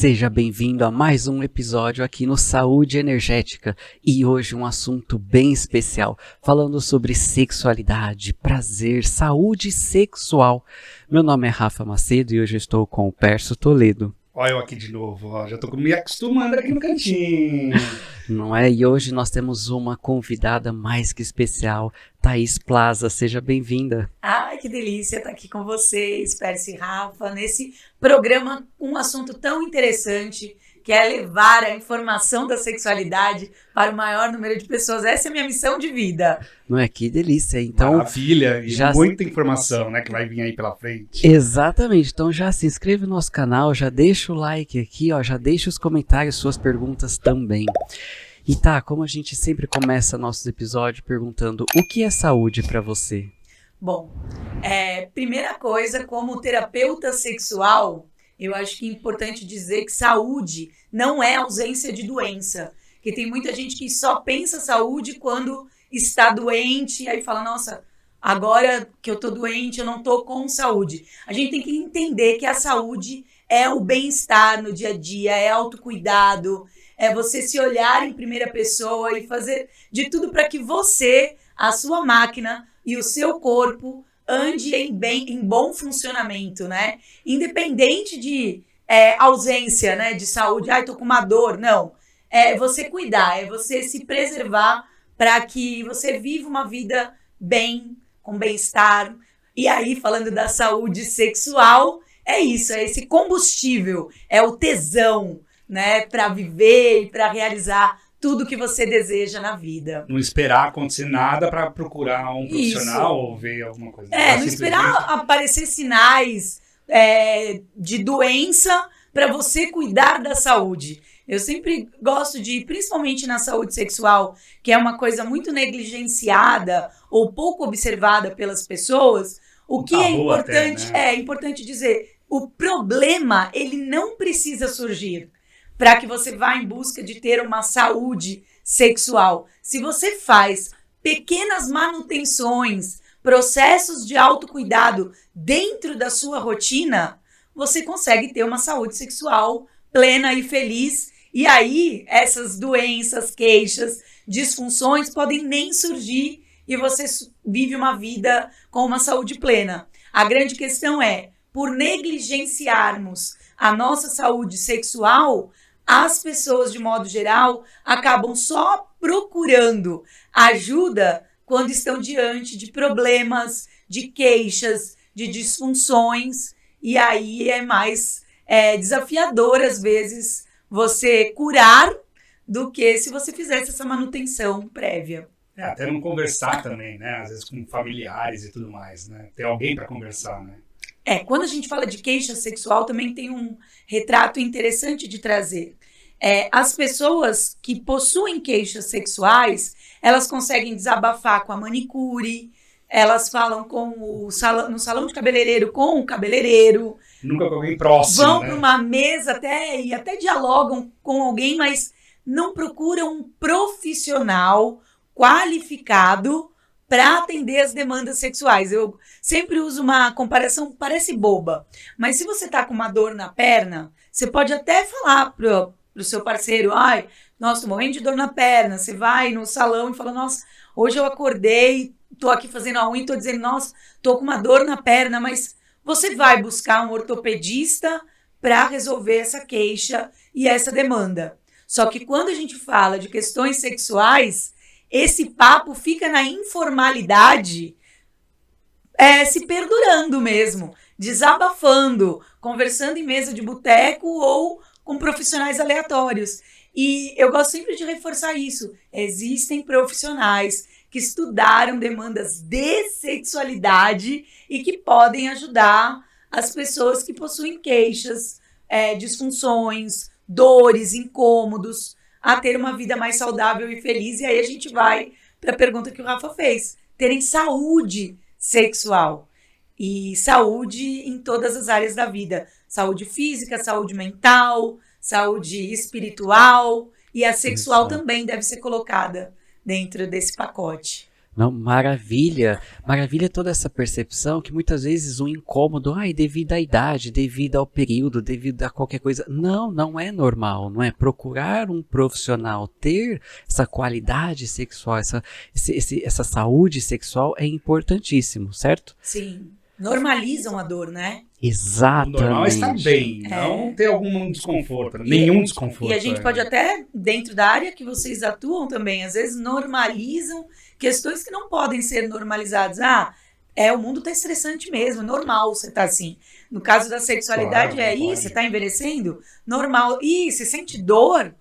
Seja bem-vindo a mais um episódio aqui no Saúde Energética e hoje um assunto bem especial, falando sobre sexualidade, prazer, saúde sexual. Meu nome é Rafa Macedo e hoje eu estou com o Pércio Toledo. Olha eu aqui de novo, ó. Já estou me acostumando aqui no cantinho. Não é? E hoje nós temos uma convidada mais que especial, Thaís Plaza. Seja bem-vinda. Ai, que delícia estar aqui com vocês, Pércio e Rafa, nesse programa com um assunto tão interessante, que é levar a informação da sexualidade para o maior número de pessoas. Essa é a minha missão de vida. Não é? Que delícia. Então, maravilha, e muita informação, né, que vai vir aí pela frente. Exatamente. Então já se inscreve no nosso canal, já deixa o like aqui, ó, já deixa os comentários, suas perguntas também. E tá, como a gente sempre começa nossos episódios perguntando o que é saúde para você? Bom, primeira coisa, como terapeuta sexual, eu acho que é importante dizer que saúde não é ausência de doença. Porque tem muita gente que só pensa saúde quando está doente, e aí fala, nossa, agora que eu tô doente, eu não tô com saúde. A gente tem que entender que a saúde é o bem-estar no dia a dia, é autocuidado, é você se olhar em primeira pessoa e fazer de tudo para que você, a sua máquina e o seu corpo ande em bom funcionamento, né? Independente de ausência, né, de saúde, tô com uma dor, não. É você cuidar, é você se preservar para que você viva uma vida bem, com bem-estar. E aí, falando da saúde sexual, é isso, é esse combustível, é o tesão, né, para viver e para realizar tudo que você deseja na vida. Não esperar acontecer nada para procurar um profissional ou ver alguma coisa. Não esperar aparecer sinais de doença para você cuidar da saúde. Eu sempre gosto de, principalmente na saúde sexual, que é uma coisa muito negligenciada ou pouco observada pelas pessoas, o que é importante, até, né? É importante dizer, o problema, ele não precisa surgir para que você vá em busca de ter uma saúde sexual. Se você faz pequenas manutenções, processos de autocuidado dentro da sua rotina, você consegue ter uma saúde sexual plena e feliz. E aí, essas doenças, queixas, disfunções podem nem surgir e você vive uma vida com uma saúde plena. A grande questão é, por negligenciarmos a nossa saúde sexual, as pessoas, de modo geral, acabam só procurando ajuda quando estão diante de problemas, de queixas, de disfunções. E aí é mais desafiador, às vezes, você curar do que se você fizesse essa manutenção prévia. Até não conversar também, né? Às vezes com familiares e tudo mais, né? Ter alguém para conversar, né? Quando a gente fala de queixa sexual, também tem um retrato interessante de trazer. As pessoas que possuem queixas sexuais, elas conseguem desabafar com a manicure, elas falam no salão de cabeleireiro com o cabeleireiro. Nunca com alguém próximo, vão, né? para uma mesa e até dialogam com alguém, mas não procuram um profissional qualificado para atender as demandas sexuais. Eu sempre uso uma comparação, parece boba, mas se você tá com uma dor na perna, você pode até falar pro seu parceiro, nossa, tô morrendo de dor na perna. Você vai no salão e fala, nossa, hoje eu acordei, tô aqui fazendo a unha e tô dizendo, nossa, tô com uma dor na perna, mas você vai buscar um ortopedista para resolver essa queixa e essa demanda. Só que quando a gente fala de questões sexuais, esse papo fica na informalidade, se perdurando mesmo, desabafando, conversando em mesa de boteco ou com profissionais aleatórios. E eu gosto sempre de reforçar isso. Existem profissionais que estudaram demandas de sexualidade e que podem ajudar as pessoas que possuem queixas, disfunções, dores, incômodos, a ter uma vida mais saudável e feliz. E aí a gente vai para a pergunta que o Rafa fez. Terem saúde sexual. E saúde em todas as áreas da vida. Saúde física, saúde mental, saúde espiritual. E a sexual também deve ser colocada dentro desse pacote. Não, maravilha, maravilha toda essa percepção que muitas vezes um incômodo, devido à idade, devido ao período, devido a qualquer coisa. Não, não é normal, não é? Procurar um profissional, ter essa qualidade sexual, essa saúde sexual é importantíssimo, certo? Sim. Normalizam a dor, né? Exatamente. O normal é estar bem, não ter algum desconforto, nenhum desconforto. E a gente pode até, dentro da área que vocês atuam também, às vezes normalizam questões que não podem ser normalizadas. O mundo tá estressante mesmo, normal você tá assim. No caso da sexualidade, você tá envelhecendo? Normal. Você sente dor?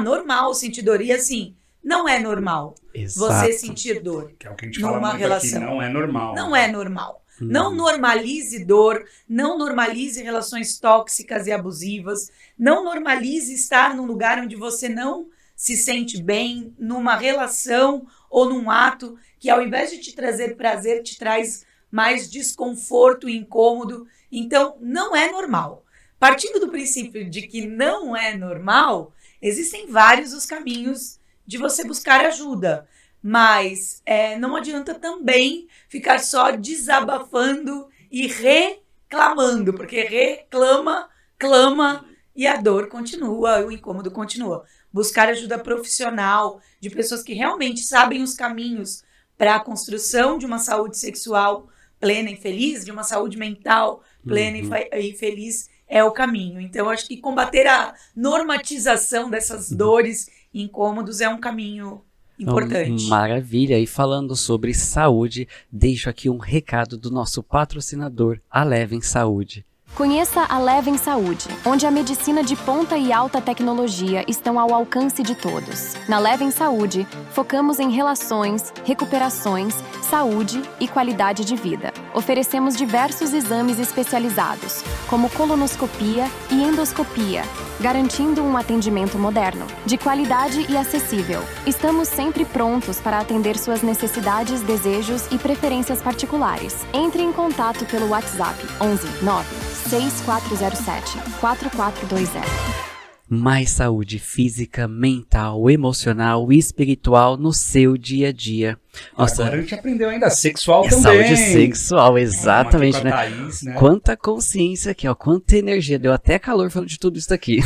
Normal sentir dor. E assim, não é normal você sentir dor. Que é o que a gente fala muito relação. Aqui, não é normal. Não é normal. Não normalize dor, não normalize relações tóxicas e abusivas, não normalize estar num lugar onde você não se sente bem, numa relação ou num ato que ao invés de te trazer prazer, te traz mais desconforto e incômodo. Então, não é normal. Partindo do princípio de que não é normal, existem vários os caminhos de você buscar ajuda. Mas não adianta também ficar só desabafando e reclamando, porque clama e a dor continua, o incômodo continua. Buscar ajuda profissional de pessoas que realmente sabem os caminhos para a construção de uma saúde sexual plena e feliz, de uma saúde mental plena e feliz é o caminho. Então, acho que combater a normatização dessas dores e incômodos é um caminho importante. Maravilha. E falando sobre saúde, deixo aqui um recado do nosso patrocinador, a Leven Saúde. Conheça a Leven Saúde, onde a medicina de ponta e alta tecnologia estão ao alcance de todos. Na Leven Saúde, focamos em relações, recuperações, saúde e qualidade de vida. Oferecemos diversos exames especializados, como colonoscopia e endoscopia, garantindo um atendimento moderno, de qualidade e acessível. Estamos sempre prontos para atender suas necessidades, desejos e preferências particulares. Entre em contato pelo WhatsApp 11 96407 4420. Mais saúde física, mental, emocional e espiritual no seu dia a dia. Nossa, agora a gente aprendeu ainda sexual também. Saúde sexual, exatamente, né? Thaís, né? Quanta consciência aqui, ó, quanta energia, deu até calor falando de tudo isso daqui.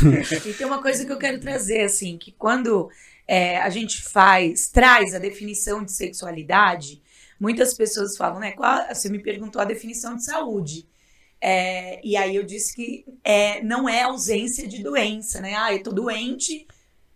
E tem uma coisa que eu quero trazer, assim, que quando a gente traz a definição de sexualidade, muitas pessoas falam, né? Você me perguntou a definição de saúde. E aí eu disse que não é ausência de doença, né? Eu tô doente.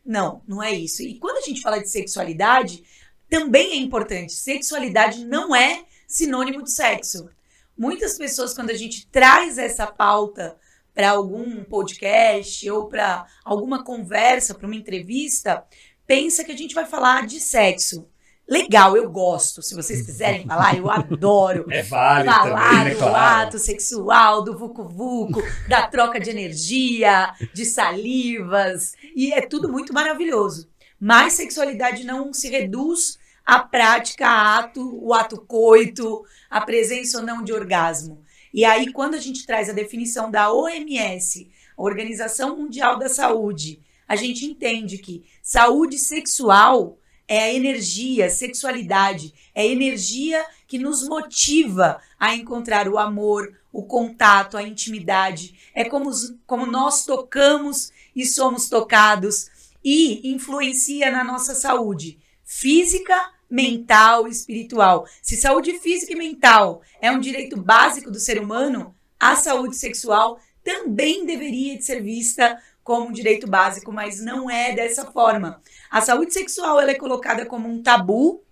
Não é isso. E quando a gente fala de sexualidade, também é importante. Sexualidade não é sinônimo de sexo. Muitas pessoas, quando a gente traz essa pauta para algum podcast ou para alguma conversa, para uma entrevista, pensa que a gente vai falar de sexo. Legal, eu gosto. Se vocês quiserem falar, eu adoro. É válido falar também, né, do claro. ato sexual, do vucu-vucu, da troca de energia, de salivas. E é tudo muito maravilhoso. Mas sexualidade não se reduz à prática, o ato coito, a presença ou não de orgasmo. E aí, quando a gente traz a definição da OMS, a Organização Mundial da Saúde, a gente entende que saúde sexual é a energia, sexualidade, é a energia que nos motiva a encontrar o amor, o contato, a intimidade. É como nós tocamos e somos tocados e influencia na nossa saúde física, mental e espiritual. Se saúde física e mental é um direito básico do ser humano, a saúde sexual também deveria de ser vista como um direito básico, mas não é dessa forma. A saúde sexual ela é colocada como um tabu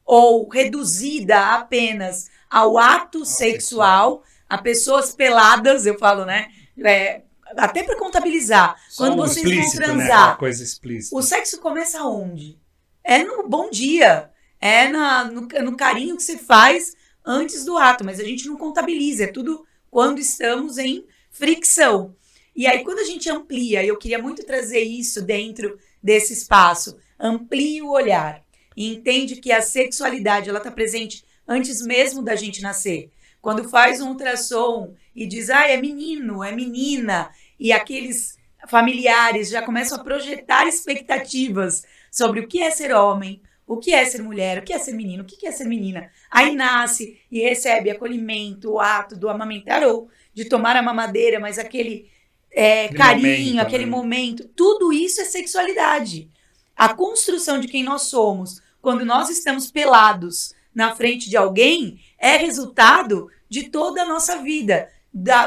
ou reduzida apenas ao ato sexual, a pessoas peladas, eu falo, né? Até para contabilizar. Só quando vocês vão transar, né? Coisa explícita. O sexo começa onde? É no bom dia, no carinho que você faz antes do ato, mas a gente não contabiliza, é tudo quando estamos em fricção. E aí, quando a gente amplia, eu queria muito trazer isso dentro desse espaço, amplie o olhar e entende que a sexualidade ela está presente antes mesmo da gente nascer. Quando faz um ultrassom e diz, é menino, é menina, e aqueles familiares já começam a projetar expectativas sobre o que é ser homem, O que é ser mulher? O que é ser menino? O que é ser menina? Aí nasce e recebe acolhimento, o ato do amamentar ou de tomar a mamadeira, mas aquele carinho, momento, aquele né? momento. Tudo isso é sexualidade. A construção de quem nós somos, quando nós estamos pelados na frente de alguém, é resultado de toda a nossa vida,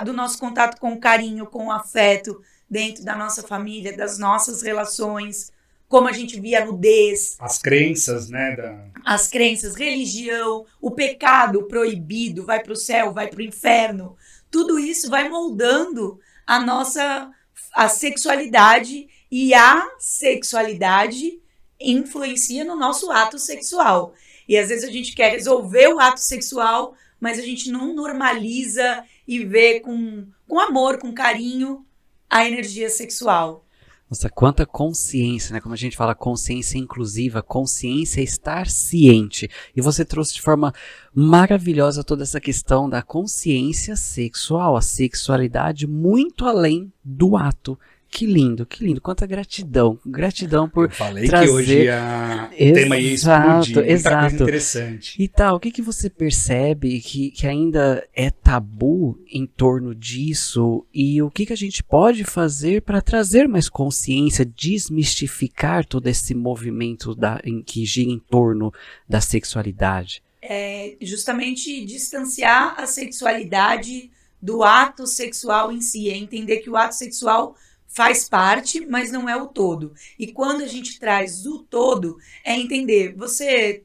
do nosso contato com o carinho, com o afeto, dentro da nossa família, das nossas relações, como a gente via a nudez, As crenças, né? as crenças, religião, o pecado proibido, vai para o céu, vai para o inferno. Tudo isso vai moldando a sexualidade, e a sexualidade influencia no nosso ato sexual. E às vezes a gente quer resolver o ato sexual, mas a gente não normaliza e vê com amor, com carinho, a energia sexual. Nossa, quanta consciência, né? Como a gente fala, consciência inclusiva, consciência é estar ciente. E você trouxe de forma maravilhosa toda essa questão da consciência sexual, a sexualidade muito além do ato. Que lindo, que lindo. Quanta gratidão. Gratidão por Eu falei trazer... que hoje o tema ia explodir. Muita coisa interessante. E tal, o que você percebe que ainda é tabu em torno disso e o que a gente pode fazer para trazer mais consciência, desmistificar todo esse movimento em que gira em torno da sexualidade? É justamente distanciar a sexualidade do ato sexual em si, é entender que o ato sexual faz parte, mas não é o todo. E quando a gente traz o todo, é entender, você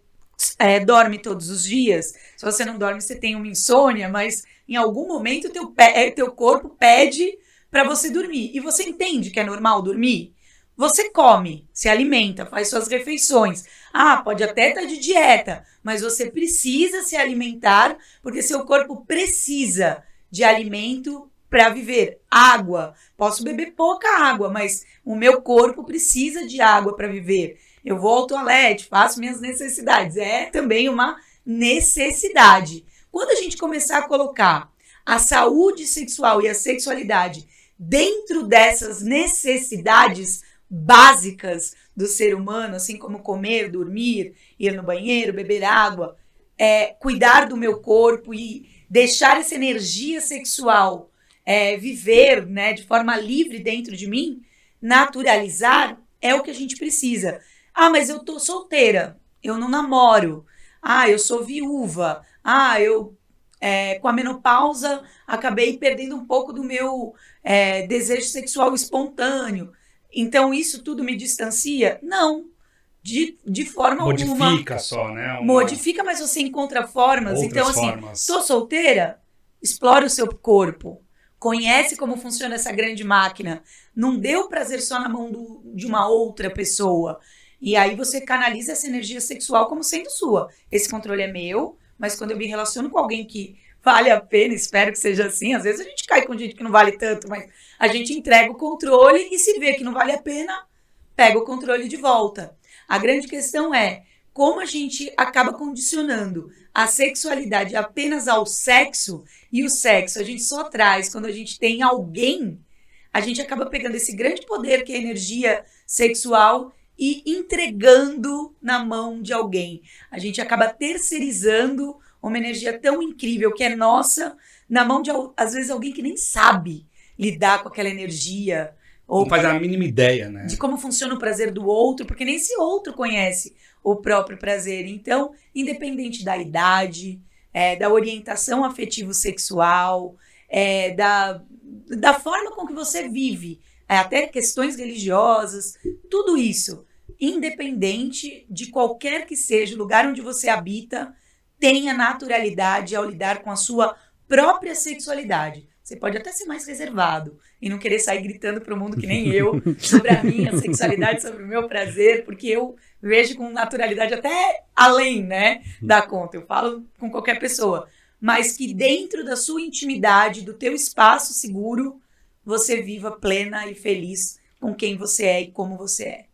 dorme todos os dias? Se você não dorme, você tem uma insônia, mas em algum momento teu corpo pede para você dormir. E você entende que é normal dormir? Você come, se alimenta, faz suas refeições. Pode até estar de dieta, mas você precisa se alimentar, porque seu corpo precisa de alimento para viver. Água, posso beber pouca água, mas o meu corpo precisa de água para viver. Eu vou ao toalete, faço minhas necessidades. É também uma necessidade. Quando a gente começar a colocar a saúde sexual e a sexualidade dentro dessas necessidades básicas do ser humano, assim como comer, dormir, ir no banheiro, beber água, cuidar do meu corpo e deixar essa energia sexual viver, né, de forma livre dentro de mim, naturalizar, é o que a gente precisa. Mas eu tô solteira, eu não namoro, eu sou viúva, eu com a menopausa acabei perdendo um pouco do meu desejo sexual espontâneo. Então isso tudo me distancia? Não, de forma alguma. Modifica só, né? Modifica, mas você encontra formas. Outras então, assim, formas. tô solteira? Explora o seu corpo. Conhece como funciona essa grande máquina. Não dê o prazer só na mão de uma outra pessoa. E aí você canaliza essa energia sexual como sendo sua. Esse controle é meu, mas quando eu me relaciono com alguém que vale a pena, espero que seja assim. Às vezes a gente cai com gente que não vale tanto, mas a gente entrega o controle e se vê que não vale a pena, pega o controle de volta. A grande questão é como a gente acaba condicionando a sexualidade apenas ao sexo, e o sexo a gente só traz quando a gente tem alguém, a gente acaba pegando esse grande poder que é a energia sexual e entregando na mão de alguém. A gente acaba terceirizando uma energia tão incrível que é nossa, na mão de, às vezes, alguém que nem sabe lidar com aquela energia. Ou não faz a mínima ideia, né? De como funciona o prazer do outro, porque nem esse outro conhece o próprio prazer. Então, independente da idade, da orientação afetivo-sexual, da forma com que você vive, até questões religiosas, tudo isso, independente de qualquer que seja o lugar onde você habita, tenha naturalidade ao lidar com a sua própria sexualidade. Você pode até ser mais reservado e não querer sair gritando para o mundo que nem eu sobre a minha sexualidade, sobre o meu prazer, porque eu vejo com naturalidade até além, né, da conta. Eu falo com qualquer pessoa, mas que dentro da sua intimidade, do teu espaço seguro, você viva plena e feliz com quem você é e como você é.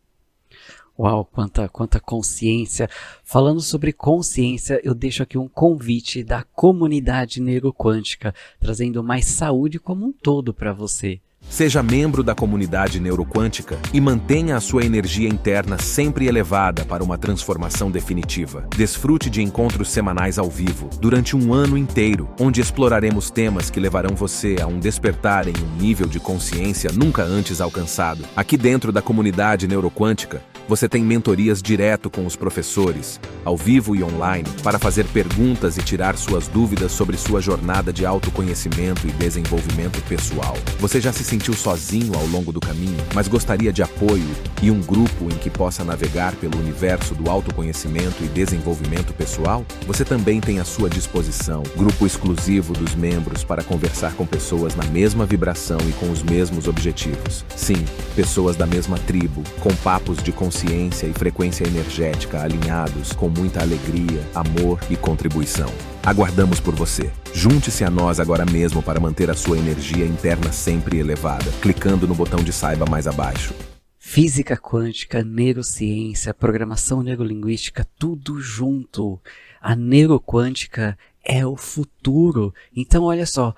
Uau, quanta consciência. Falando sobre consciência, eu deixo aqui um convite da comunidade neuroquântica, trazendo mais saúde como um todo para você. Seja membro da comunidade neuroquântica e mantenha a sua energia interna sempre elevada para uma transformação definitiva. Desfrute de encontros semanais ao vivo, durante um ano inteiro, onde exploraremos temas que levarão você a um despertar em um nível de consciência nunca antes alcançado. Aqui dentro da comunidade neuroquântica, você tem mentorias direto com os professores, ao vivo e online, para fazer perguntas e tirar suas dúvidas sobre sua jornada de autoconhecimento e desenvolvimento pessoal. Você já se sentiu sozinho ao longo do caminho, mas gostaria de apoio e um grupo em que possa navegar pelo universo do autoconhecimento e desenvolvimento pessoal? Você também tem à sua disposição grupo exclusivo dos membros para conversar com pessoas na mesma vibração e com os mesmos objetivos. Sim, pessoas da mesma tribo, com papos de consciência e frequência energética alinhados com muita alegria, amor e contribuição. Aguardamos por você. Junte-se a nós agora mesmo para manter a sua energia interna sempre elevada, clicando no botão de saiba mais abaixo. Física quântica, neurociência, programação neurolinguística, tudo junto. A neuroquântica é o futuro. Então olha só,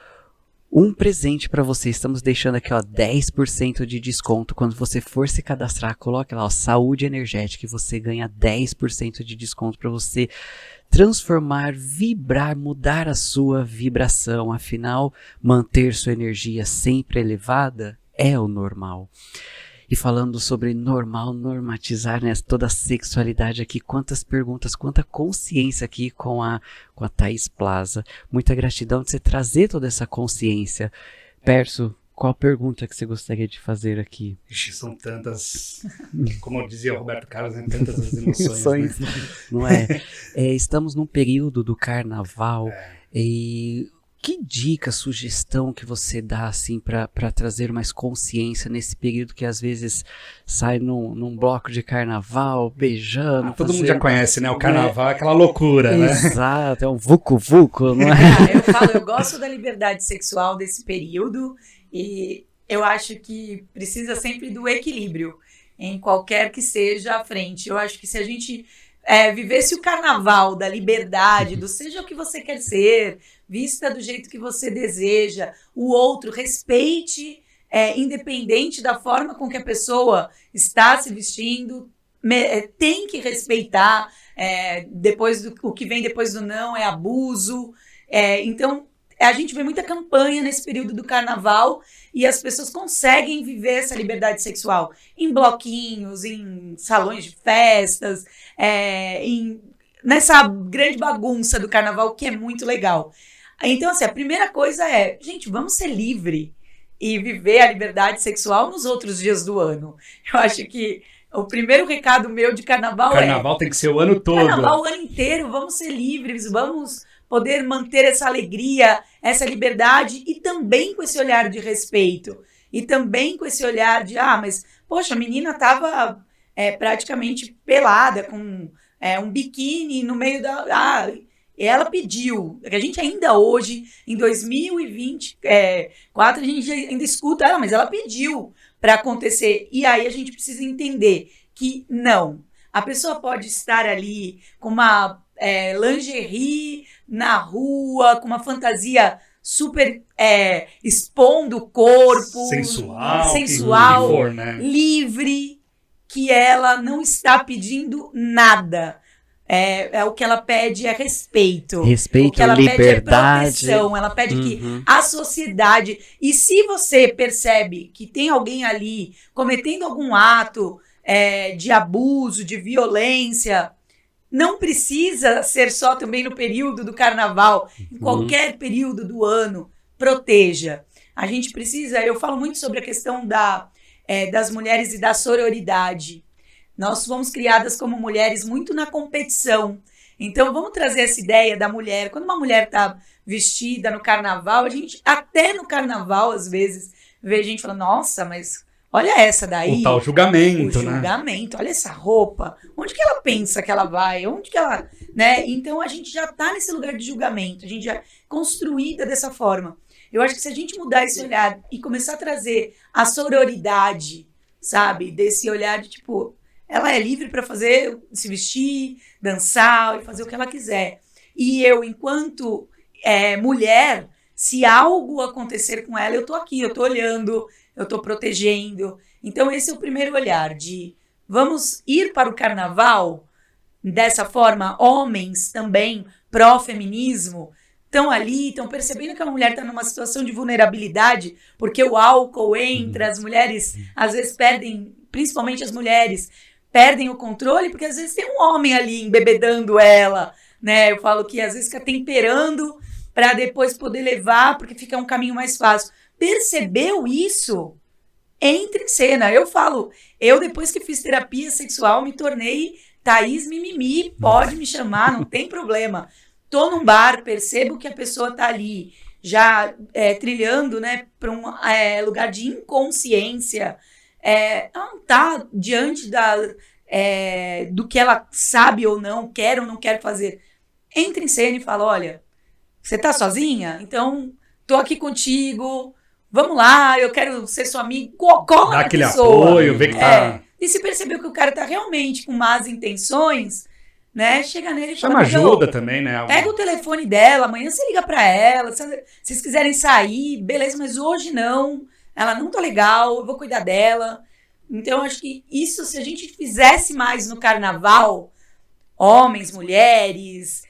um presente para você, estamos deixando aqui, ó, 10% de desconto. Quando você for se cadastrar, coloque lá, ó, saúde energética, e você ganha 10% de desconto para você transformar, vibrar, mudar a sua vibração. Afinal, manter sua energia sempre elevada é o normal. E falando sobre normal, normatizar, né, toda a sexualidade aqui, quantas perguntas, quanta consciência aqui com a Thaís Plaza. Muita gratidão de você trazer toda essa consciência. Perso, qual pergunta que você gostaria de fazer aqui? Ixi, são tantas, como dizia o Roberto Carlos, né, tantas as emoções. Né? Não é? Estamos num período do carnaval e... Que dica, sugestão que você dá assim para trazer mais consciência nesse período que às vezes sai num bloco de carnaval, beijando? Todo mundo já conhece, né? O carnaval é aquela loucura, né? Exato, é um vucu-vucu, não é? Eu gosto da liberdade sexual desse período e eu acho que precisa sempre do equilíbrio em qualquer que seja a frente. Eu acho que se a gente vivesse o carnaval da liberdade, do seja o que você quer ser, vista do jeito que você deseja, o outro, respeite, independente da forma com que a pessoa está se vestindo, tem que respeitar, o que vem depois do não é abuso. Então, a gente vê muita campanha nesse período do carnaval e as pessoas conseguem viver essa liberdade sexual em bloquinhos, em salões de festas, nessa grande bagunça do carnaval que é muito legal. Então, assim, a primeira coisa gente, vamos ser livre e viver a liberdade sexual nos outros dias do ano. Eu acho que o primeiro recado meu de carnaval Carnaval tem que ser o ano todo. Carnaval o ano inteiro, vamos ser livres, vamos poder manter essa alegria, essa liberdade e também com esse olhar de respeito. E também com esse olhar de, mas, poxa, a menina estava praticamente pelada, com um biquíni no meio da... ela pediu, a gente ainda hoje, em 2024, a gente ainda escuta, mas ela pediu para acontecer. E aí a gente precisa entender que não. A pessoa pode estar ali com uma lingerie na rua, com uma fantasia super expondo o corpo. Sensual, que for, né? Livre, que ela não está pedindo nada. O que ela pede é respeito. Respeito, o que ela liberdade. Pede é proteção. Ela pede que a sociedade... E se você percebe que tem alguém ali cometendo algum ato de abuso, de violência, não precisa ser só também no período do carnaval. Em qualquer período do ano, proteja. A gente precisa... Eu falo muito sobre a questão das mulheres e da sororidade. Nós fomos criadas como mulheres muito na competição. Então, vamos trazer essa ideia da mulher. Quando uma mulher está vestida no carnaval, a gente, até no carnaval, às vezes, vê gente falando, nossa, mas olha essa daí. O tal julgamento, né? O julgamento, olha essa roupa. Onde que ela pensa que ela vai? Onde que ela... né? Então, a gente já está nesse lugar de julgamento. A gente já é construída dessa forma. Eu acho que se a gente mudar esse olhar e começar a trazer a sororidade, sabe? Desse olhar de, tipo... Ela é livre para se vestir, dançar e fazer o que ela quiser. E eu, enquanto mulher, se algo acontecer com ela, eu tô aqui, eu tô olhando, eu tô protegendo. Então esse é o primeiro olhar de vamos ir para o carnaval dessa forma. Homens também, pró-feminismo, estão ali, estão percebendo que a mulher está numa situação de vulnerabilidade, porque o álcool entra, as mulheres às vezes perdem, principalmente as mulheres, perdem o controle, porque às vezes tem um homem ali embebedando ela, né? Eu falo que às vezes fica temperando para depois poder levar, porque fica um caminho mais fácil. Percebeu isso? Entra em cena. Eu falo, eu depois que fiz terapia sexual me tornei Thaís Mimimi, pode me chamar, não tem problema. Tô num bar, percebo que a pessoa tá ali já trilhando, né, para um lugar de inconsciência, ela não tá diante do que ela sabe ou não, quer ou não quer fazer. Entra em cena e fala, olha, você tá sozinha? Então, tô aqui contigo, vamos lá, eu quero ser sua amiga, cola Dá na aquele pessoa. apoio, vê que tá... E se percebeu que o cara tá realmente com más intenções, né? Chega nele e fala, Chama ajuda também, né? pega o telefone dela, amanhã você liga pra ela, se vocês quiserem sair, beleza, mas hoje não, ela não tá legal, eu vou cuidar dela. Então, acho que isso, se a gente fizesse mais no carnaval, homens, mulheres,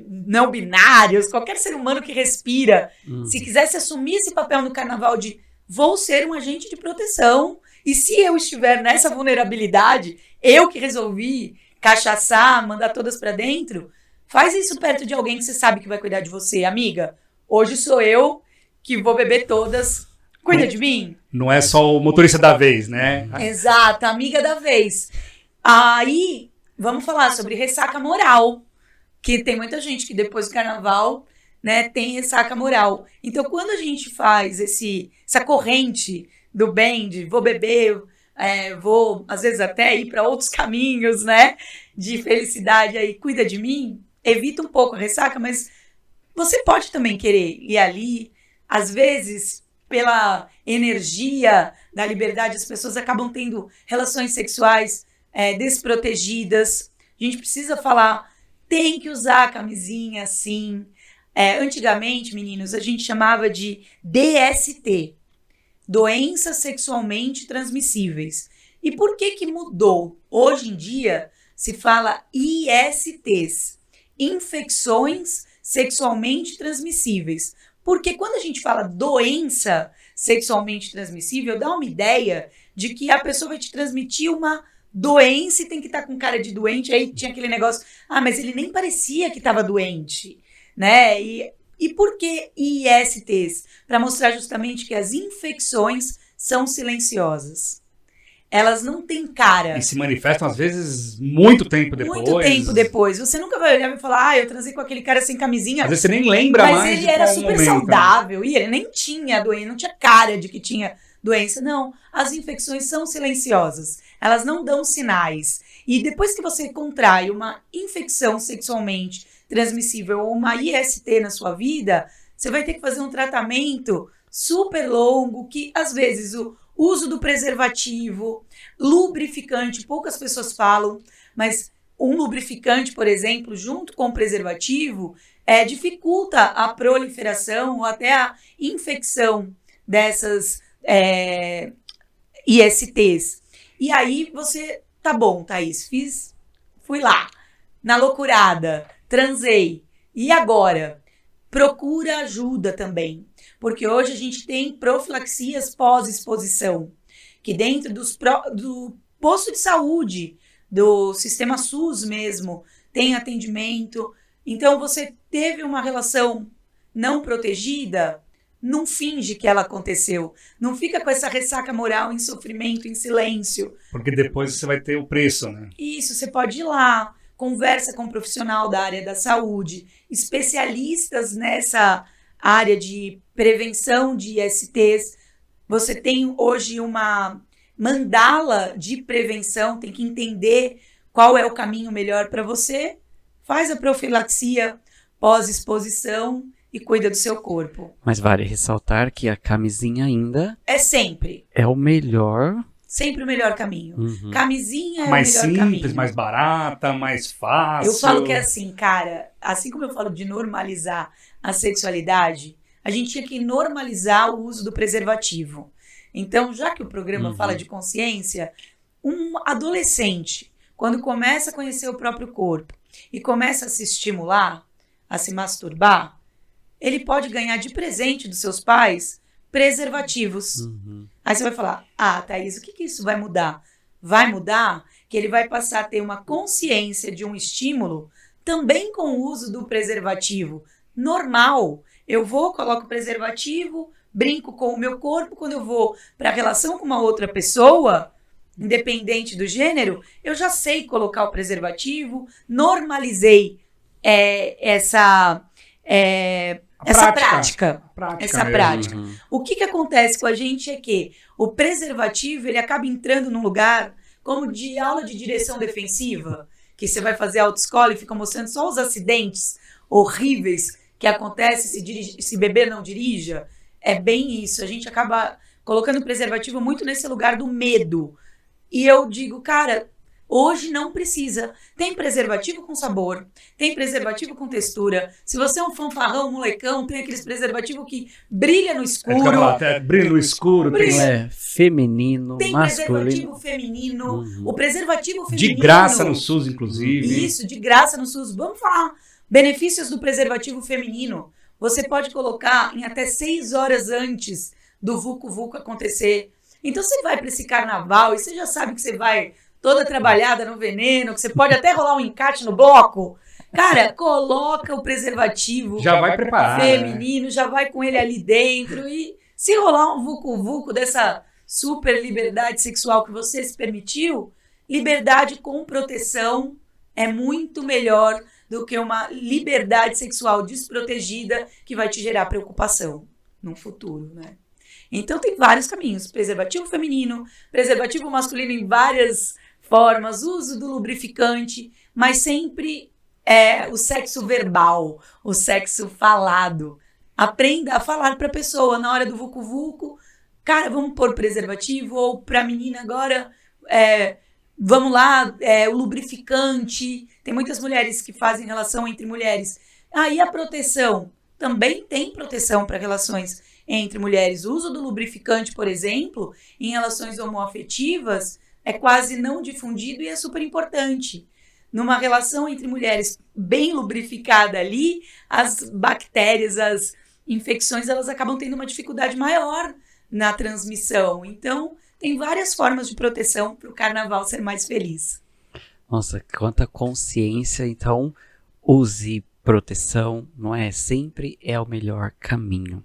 não binários, qualquer ser humano que respira, se quisesse assumir esse papel no carnaval de vou ser um agente de proteção, e se eu estiver nessa vulnerabilidade, eu que resolvi cachaçar, mandar todas pra dentro, faz isso perto de alguém que você sabe que vai cuidar de você. Amiga, hoje sou eu que vou beber todas, cuida de mim. Não é só o motorista da vez, né? Exato, amiga da vez. Aí, vamos falar sobre ressaca moral, que tem muita gente que depois do carnaval, né, tem ressaca moral. Então, quando a gente faz essa corrente do bem, de vou beber, vou, às vezes, até ir para outros caminhos, né, de felicidade, aí cuida de mim, evita um pouco a ressaca, mas você pode também querer ir ali, às vezes, pela energia da liberdade, as pessoas acabam tendo relações sexuais desprotegidas. A gente precisa falar, tem que usar a camisinha, sim. Antigamente, meninos, a gente chamava de DST, doenças sexualmente transmissíveis. E por que mudou? Hoje em dia se fala ISTs, infecções sexualmente transmissíveis. Porque quando a gente fala doença sexualmente transmissível, dá uma ideia de que a pessoa vai te transmitir uma doença e tem que estar com cara de doente. Aí tinha aquele negócio, mas ele nem parecia que estava doente, né? E por que ISTs? Para mostrar justamente que as infecções são silenciosas. Elas não têm cara. E se manifestam, às vezes, muito tempo depois. Muito tempo depois. Você nunca vai olhar e falar, eu transei com aquele cara sem camisinha. Às vezes você nem lembra mais. Mas ele era super saudável. E ele nem tinha doença, não tinha cara de que tinha doença. Não, as infecções são silenciosas. Elas não dão sinais. E depois que você contrai uma infecção sexualmente transmissível ou uma IST na sua vida, você vai ter que fazer um tratamento super longo, que às vezes o uso do preservativo, lubrificante, poucas pessoas falam, mas um lubrificante, por exemplo, junto com o preservativo, dificulta a proliferação ou até a infecção dessas ISTs. E aí você, tá bom, Thaís, fui lá, na loucurada, transei. E agora? Procura ajuda também. Porque hoje a gente tem profilaxias pós-exposição, que dentro do posto de saúde, do sistema SUS mesmo, tem atendimento. Então, você teve uma relação não protegida, não finge que ela aconteceu. Não fica com essa ressaca moral em sofrimento, em silêncio. Porque depois você vai ter o preço, né? Isso, você pode ir lá, conversa com um profissional da área da saúde, especialistas nessa área de prevenção de ISTs. Você tem hoje uma mandala de prevenção, tem que entender qual é o caminho melhor para você. Faz a profilaxia pós-exposição e cuida do seu corpo. Mas vale ressaltar que a camisinha ainda sempre. É o melhor. Sempre o melhor caminho. Uhum. Camisinha é mais o melhor caminho. Mais simples, mais barata, mais fácil. Eu falo que é assim, cara, assim como eu falo de normalizar a sexualidade, a gente tinha que normalizar o uso do preservativo. Então, já que o programa fala de consciência, um adolescente, quando começa a conhecer o próprio corpo e começa a se estimular, a se masturbar, ele pode ganhar de presente dos seus pais preservativos. Aí você vai falar, Thaís, o que isso vai mudar? Vai mudar que ele vai passar a ter uma consciência de um estímulo também com o uso do preservativo normal. Eu coloco o preservativo, brinco com o meu corpo, quando eu vou para a relação com uma outra pessoa, independente do gênero, eu já sei colocar o preservativo, normalizei essa prática. O que acontece com a gente é que o preservativo, ele acaba entrando num lugar como de aula de direção defensiva, que você vai fazer autoescola e fica mostrando só os acidentes horríveis que acontecem se beber não dirija. É bem isso, a gente acaba colocando o preservativo muito nesse lugar do medo. E eu digo, cara, hoje não precisa. Tem preservativo com sabor, tem preservativo com textura. Se você é um fanfarrão, molecão, tem aqueles preservativos que brilha no escuro. Brilha no escuro. Feminino, tem masculino. preservativo feminino. O preservativo feminino... De graça no SUS, inclusive. Isso, de graça no SUS. Vamos falar. Benefícios do preservativo feminino. Você pode colocar em até 6 horas antes do vucu-vucu acontecer. Então você vai para esse carnaval e você já sabe que você vai toda trabalhada no veneno, que você pode até rolar um encarte no bloco. Cara, coloca o preservativo já vai preparado, feminino, já vai com ele ali dentro. E se rolar um vucu-vucu dessa super liberdade sexual que você se permitiu, liberdade com proteção é muito melhor do que uma liberdade sexual desprotegida que vai te gerar preocupação no futuro, né? Então tem vários caminhos, preservativo feminino, preservativo masculino em várias formas, uso do lubrificante, mas sempre o sexo verbal, o sexo falado. Aprenda a falar para a pessoa na hora do vucu-vucu, cara, vamos pôr preservativo, ou para a menina agora, vamos lá, o lubrificante. Tem muitas mulheres que fazem relação entre mulheres. E a proteção? Também tem proteção para relações entre mulheres. O uso do lubrificante, por exemplo, em relações homoafetivas, é quase não difundido e é super importante. Numa relação entre mulheres bem lubrificada ali, as bactérias, as infecções, elas acabam tendo uma dificuldade maior na transmissão. Então, tem várias formas de proteção para o carnaval ser mais feliz. Nossa, quanta consciência. Então, use proteção, não é? Sempre é o melhor caminho.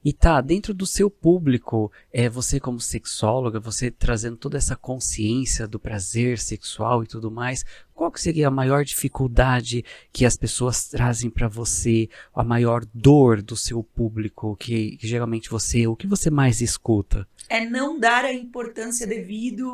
E dentro do seu público, você como sexóloga, você trazendo toda essa consciência do prazer sexual e tudo mais, qual que seria a maior dificuldade que as pessoas trazem para você, a maior dor do seu público, que geralmente o que você mais escuta? É não dar a importância devida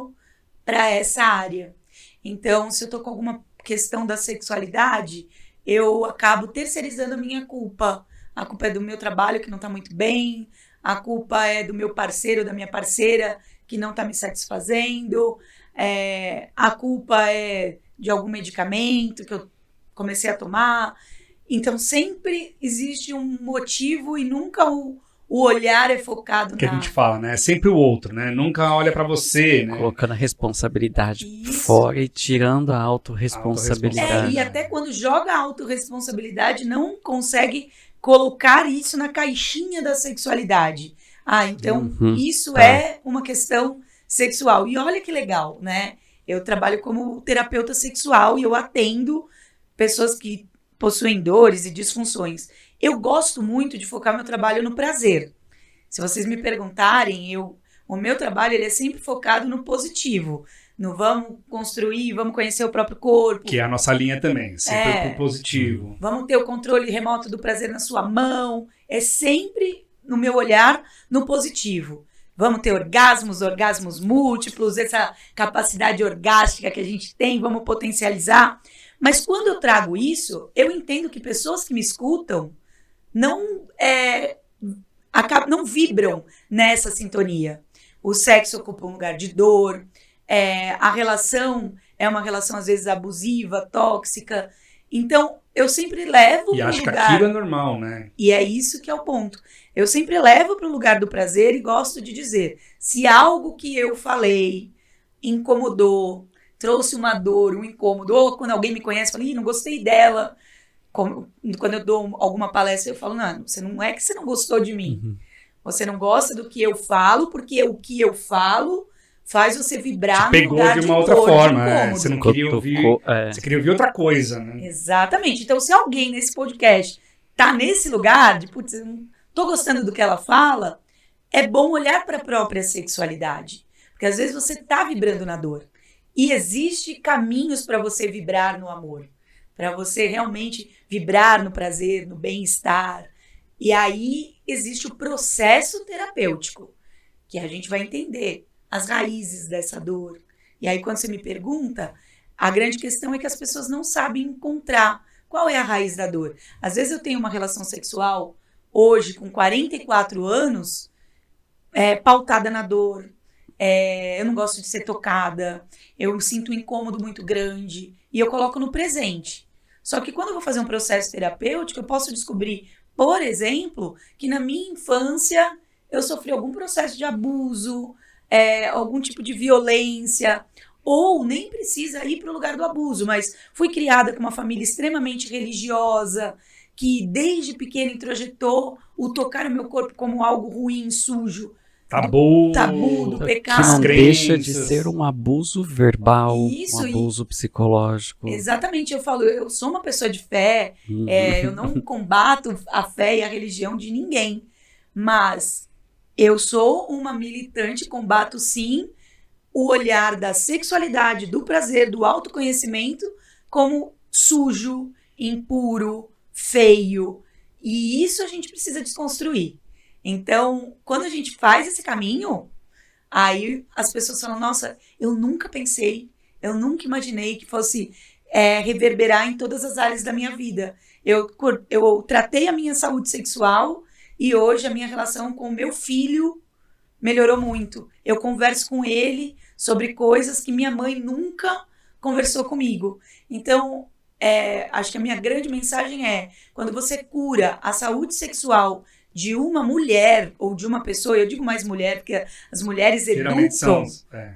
para essa área. Então, se eu tô com alguma questão da sexualidade, eu acabo terceirizando a minha culpa. A culpa é do meu trabalho que não está muito bem, a culpa é do meu parceiro, da minha parceira que não está me satisfazendo, a culpa é de algum medicamento que eu comecei a tomar. Então sempre existe um motivo e nunca o olhar é focado que a gente fala, né? É sempre o outro, né? Nunca olha pra você, né? Colocando a responsabilidade fora e tirando a autorresponsabilidade. E até quando joga a autorresponsabilidade, não consegue colocar isso na caixinha da sexualidade. Então isso é uma questão sexual. E olha que legal, né? Eu trabalho como terapeuta sexual e eu atendo pessoas que possuem dores e disfunções. Eu gosto muito de focar meu trabalho no prazer. Se vocês me perguntarem, o meu trabalho ele é sempre focado no positivo. No vamos construir, vamos conhecer o próprio corpo. Que é a nossa linha também, sempre pro positivo. Vamos ter o controle remoto do prazer na sua mão. É sempre, no meu olhar, no positivo. Vamos ter orgasmos múltiplos, essa capacidade orgástica que a gente tem, vamos potencializar. Mas quando eu trago isso, eu entendo que pessoas que me escutam não vibram nessa sintonia. O sexo ocupa um lugar de dor, a relação é uma relação às vezes abusiva, tóxica, Então, eu sempre levo E para o acho que lugar... aquilo é normal, né? E é isso que é o ponto. Eu sempre levo para o lugar do prazer e gosto de dizer, se algo que eu falei incomodou, trouxe uma dor, um incômodo, ou quando alguém me conhece, fala, não gostei dela. Quando eu dou alguma palestra, eu falo, não, você não é que você não gostou de mim. Você não gosta do que eu falo, porque o que eu falo faz você vibrar Te pegou no lugar de uma outra dor, forma, de incômodo. você não queria ouvir, você queria ouvir outra coisa, né? Exatamente. Então, se alguém nesse podcast tá nesse lugar de, putz, eu não tô gostando do que ela fala, é bom olhar para a própria sexualidade. Porque às vezes você tá vibrando na dor. E existe caminhos para você vibrar no amor. Para você realmente vibrar no prazer, no bem-estar. E aí existe o processo terapêutico, que a gente vai entender as raízes dessa dor. E aí quando você me pergunta, a grande questão é que as pessoas não sabem encontrar qual é a raiz da dor. Às vezes eu tenho uma relação sexual, hoje com 44 anos, pautada na dor. Eu não gosto de ser tocada, eu sinto um incômodo muito grande, e eu coloco no presente. Só que quando eu vou fazer um processo terapêutico, eu posso descobrir, por exemplo, que na minha infância eu sofri algum processo de abuso, algum tipo de violência, ou nem precisa ir para o lugar do abuso, mas fui criada com uma família extremamente religiosa, que desde pequena introjetou o tocar o meu corpo como algo ruim, sujo, tabu do pecado. Que não crenças. deixa de ser um abuso verbal, Isso, um abuso psicológico. Exatamente, eu falo, eu sou uma pessoa de fé, eu não combato a fé e a religião de ninguém, mas eu sou uma militante, combato sim o olhar da sexualidade, do prazer, do autoconhecimento como sujo, impuro, feio, e isso a gente precisa desconstruir. Então, quando a gente faz esse caminho, aí as pessoas falam, nossa, eu nunca pensei, eu nunca imaginei que fosse reverberar em todas as áreas da minha vida. Eu tratei a minha saúde sexual e hoje a minha relação com o meu filho melhorou muito. Eu converso com ele sobre coisas que minha mãe nunca conversou comigo. Então, acho que a minha grande mensagem quando você cura a saúde sexual de uma mulher ou de uma pessoa, eu digo mais mulher, porque as mulheres educam,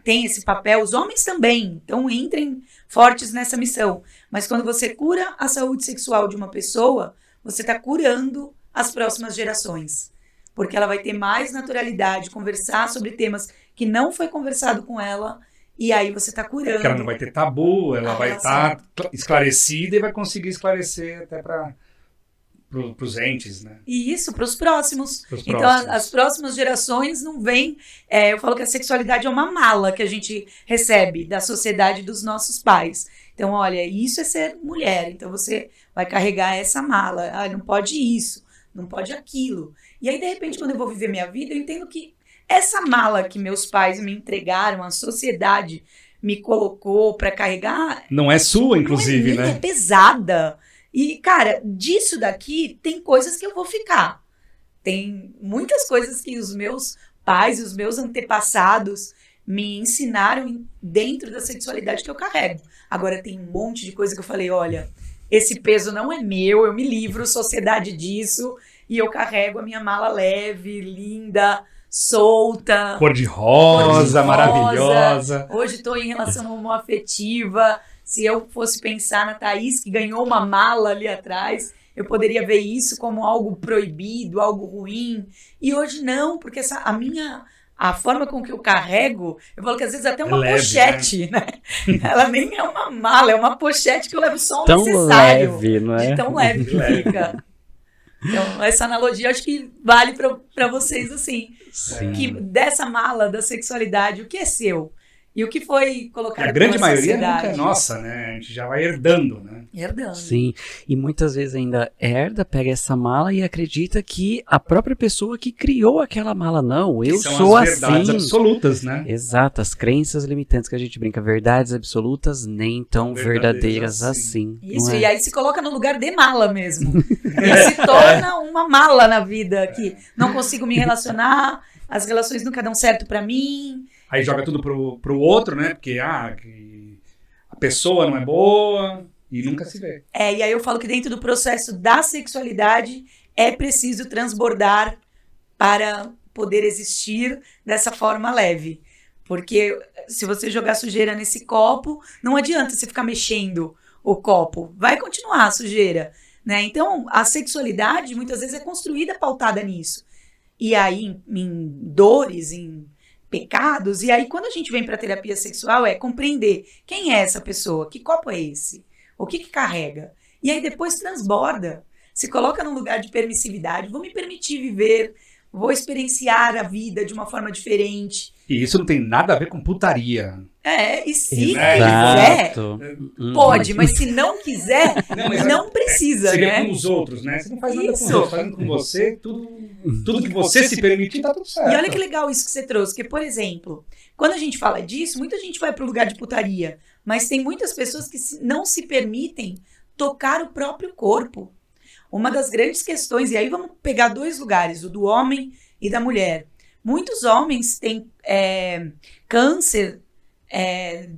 têm esse papel, os homens também, então entrem fortes nessa missão. Mas quando você cura a saúde sexual de uma pessoa, você está curando as próximas gerações. Porque ela vai ter mais naturalidade, conversar sobre temas que não foi conversado com ela, e aí você está curando. Porque ela não vai ter tabu, ela vai estar esclarecida e vai conseguir esclarecer até para os entes, né? E isso, para os próximos. Então, as próximas gerações não vêm... eu falo que a sexualidade é uma mala que a gente recebe da sociedade dos nossos pais. Então, olha, isso é ser mulher. Então, você vai carregar essa mala. Não pode isso, não pode aquilo. E aí, de repente, quando eu vou viver minha vida, eu entendo que essa mala que meus pais me entregaram, a sociedade me colocou para carregar... Não é sua, inclusive, né? É pesada. E, cara, disso daqui tem coisas que eu vou ficar. Tem muitas coisas que os meus pais, os meus antepassados me ensinaram dentro da sexualidade que eu carrego. Agora tem um monte de coisa que eu falei, olha, esse peso não é meu, eu me livro, sociedade disso, e eu carrego a minha mala leve, linda, solta. Cor-de-rosa, maravilhosa. Hoje estou em relação homoafetiva. Se eu fosse pensar na Thaís, que ganhou uma mala ali atrás, eu poderia ver isso como algo proibido, algo ruim. E hoje não, porque a forma com que eu carrego, eu falo que às vezes até uma pochete, né? Ela nem é uma mala, é uma pochete que eu levo só o necessário. Tão leve, não é? De tão leve que fica. Então, essa analogia acho que vale para vocês, assim. Sim. Que dessa mala da sexualidade, o que é seu? E o que foi colocado a grande pela maioria sociedade? nunca é nossa, né? A gente já vai herdando, né? Herdando. Sim, e muitas vezes ainda pega essa mala e acredita que a própria pessoa que criou aquela mala, não, eu sou as verdades assim. absolutas, né? Exato, as crenças limitantes que a gente brinca, verdades absolutas nem tão verdadeiras assim. Isso, e aí se coloca no lugar de mala mesmo. E se torna uma mala na vida, que não consigo me relacionar, as relações nunca dão certo pra mim. Aí joga tudo pro outro, né? Porque que a pessoa não é boa e nunca se vê. E aí eu falo que dentro do processo da sexualidade é preciso transbordar para poder existir dessa forma leve. Porque se você jogar sujeira nesse copo, não adianta você ficar mexendo o copo. Vai continuar a sujeira, né? Então, a sexualidade muitas vezes é construída pautada nisso. E aí, em dores, em pecados. E aí, quando a gente vem para a terapia sexual, é compreender quem é essa pessoa, que copo é esse, o que carrega. E aí, depois transborda, se coloca num lugar de permissividade. Vou me permitir viver, vou experienciar a vida de uma forma diferente. E isso não tem nada a ver com putaria. E se quiser, Exato. pode, mas se não quiser, não precisa, seria né? com os outros, né? Você não faz nada com os Isso. outros, fazendo com você, tudo que você se permitir, tá tudo certo. E olha que legal isso que você trouxe, porque, por exemplo, quando a gente fala disso, muita gente vai pro lugar de putaria, mas tem muitas pessoas que não se permitem tocar o próprio corpo. Uma das grandes questões, e aí vamos pegar dois lugares, o do homem e da mulher. Muitos homens têm câncer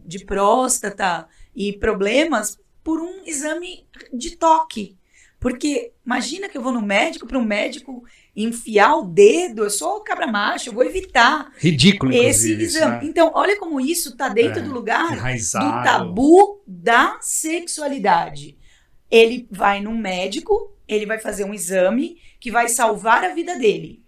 de próstata e problemas por um exame de toque. Porque imagina que eu vou no médico, para um médico enfiar o dedo, eu sou cabra macho, eu vou evitar Ridículo, esse inclusive, isso, exame. né? Então, olha como isso está dentro do lugar Enraizado. do tabu da sexualidade. Ele vai num médico, ele vai fazer um exame que vai salvar a vida dele.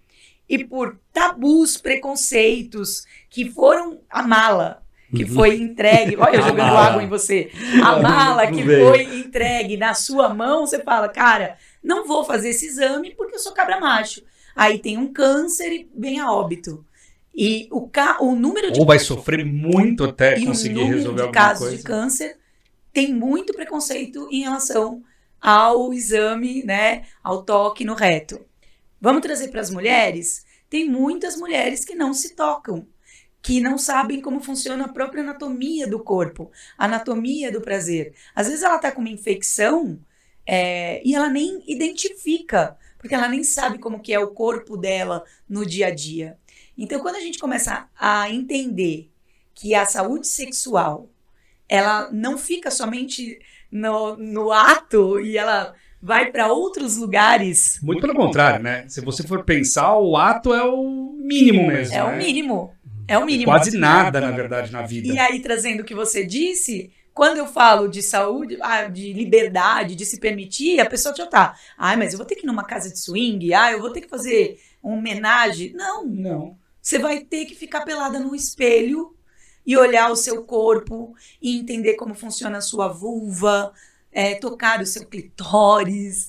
E por tabus, preconceitos, que foram a mala que foi entregue, olha eu jogando água em você, a mala que foi entregue na sua mão, você fala, cara, não vou fazer esse exame porque eu sou cabra macho. Aí tem um câncer e vem a óbito. E o número de... Ou vai sofrer muito até e conseguir o número resolver de alguma casos coisa. de câncer tem muito preconceito em relação ao exame, né, ao toque no reto. Vamos trazer para as mulheres? Tem muitas mulheres que não se tocam, que não sabem como funciona a própria anatomia do corpo, a anatomia do prazer. Às vezes ela está com uma infecção e ela nem identifica, porque ela nem sabe como que é o corpo dela no dia a dia. Então, quando a gente começa a entender que a saúde sexual, ela não fica somente no ato e ela vai para outros lugares. Muito pelo contrário, né? Se você for pensar, o ato é o mínimo mesmo. É o né? mínimo. É o mínimo. Quase nada, na verdade, na vida. E aí, trazendo o que você disse, quando eu falo de saúde, de liberdade, de se permitir, a pessoa já tá. Mas eu vou ter que ir numa casa de swing? Eu vou ter que fazer um homenagem? Não. Você vai ter que ficar pelada no espelho e olhar o seu corpo e entender como funciona a sua vulva, tocar o seu clitóris,